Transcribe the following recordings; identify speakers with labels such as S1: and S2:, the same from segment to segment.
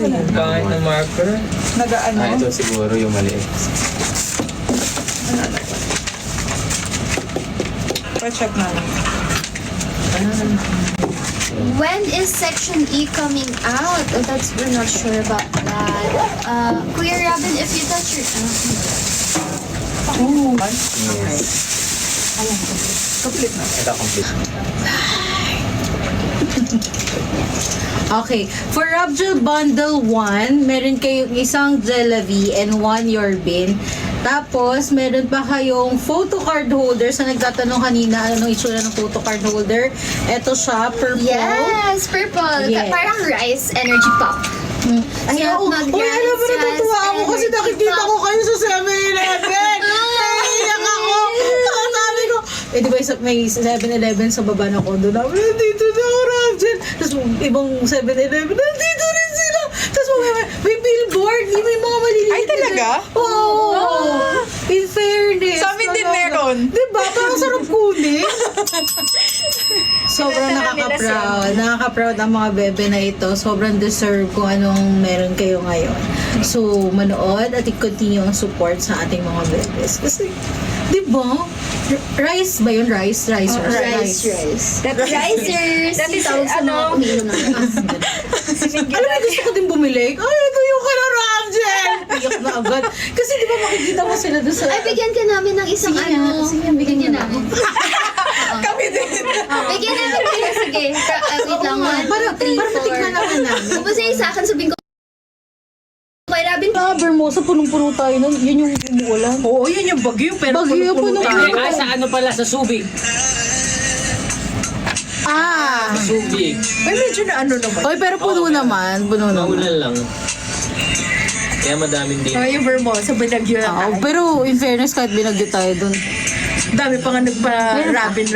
S1: Pangit ng marker.
S2: Nag-ano?
S1: Ito siguro yung maliit.
S2: Pa-check na lang.
S3: When is Section E coming out? Oh, we're not sure about that. Kuya Robin, if you touch your...
S2: Oh.
S1: Yes.
S2: Ayan, complete na.
S1: Ito complete.
S4: Okay. For Rabjel Bundle 1, meron kayong isang Jelavi and 1 Yorbin. Tapos, meron pa kayong photo card holder. Sa nagtatanong kanina, anong itsura ng photo card holder? Ito siya, purple.
S3: Yes, purple.
S4: Yes.
S3: Parang rice energy pop.
S4: Ay,
S3: Sarap
S4: oo.
S3: mag-rice,
S4: Uy, alam mo, natutuwa ako
S3: rice,
S4: kasi
S3: energy
S4: nakikita
S3: pop.
S4: ko kayo sa 7-Eleven. Naiiyak ako. Sabi ko, di ba may 7-Eleven sa baba ng condo namin, nandito na ako, Rabjel. Tapos ibang 7-Eleven, nandito rin sila. Tapos may billboard, may mga maliliit.
S2: Ay, talaga?
S4: Oo. In fairness.
S2: Sa amin din meron.
S4: Diba? Parang sarap kunin. Sobrang nakaka-proud. Nakaka-proud ang mga bebe na ito. Sobrang deserve kung anong meron kayo ngayon. So, manood at i-continue ang support sa ating mga bebes. Kasi, di ba? Rice ba yun? Rice.
S3: Rice. Risers.
S2: That is,
S3: Tawag sa mga
S2: ano?
S3: umiinom ng
S4: Alam mo, gusto ko din bumili. Ay, ito yung kala Ramjen! Iyak na agad. Kasi di ba makikita mo sila doon sa...
S3: Ay, bigyan ka namin ng isang
S4: Sige nga,
S3: ano.
S4: sige, bigyan mo
S3: namin.
S2: Kami din.
S3: Bigyan namin kayo. Sige. Wait lang. 1, 2, 3,
S4: Para matikman
S3: 4.
S4: naman namin.
S3: Tapos yung sa akin, sabihin ko, kay Robin,
S4: Vermosa, punong-puno tayo nun. Yun yung umuulan.
S2: Oo, yun yung bagyo. Pero
S4: Bagyo, puno-puno.
S1: Sa ano pala? Sa Subic. Subic.
S2: Ay, medyo na ano naman.
S4: Oy, pero puno naman. Puno naman.
S1: Maulan lang. Kaya madaming din.
S2: Oh, yung Vermosa, binagyo na
S4: Oo,
S2: tayo.
S4: pero in fairness, kahit binagyo tayo dun.
S2: Dami pa nga nagpa-rabin.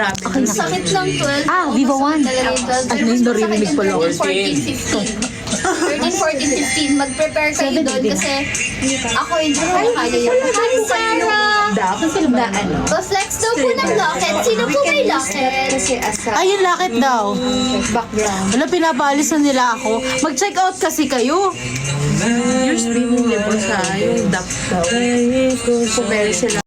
S3: sakit lang 12.
S4: Viva One.
S3: Talaga yung 12.
S4: At least narinig pala ako.
S3: 13, 14, 15. Mag-prepare kayo doon kasi ako hindi ko kaya yun. Hi, Sarah!
S2: Dapat sila ba? Ano?
S3: Pa-flex daw po ng locket. Sino po may locket?
S2: Kasi asa
S4: Ay, yung lakit daw.
S2: background.
S4: Wala, pinapaalis na nila ako. Mag-check out kasi kayo.
S2: Yours being libo sa yung DAP daw. Kung meron sila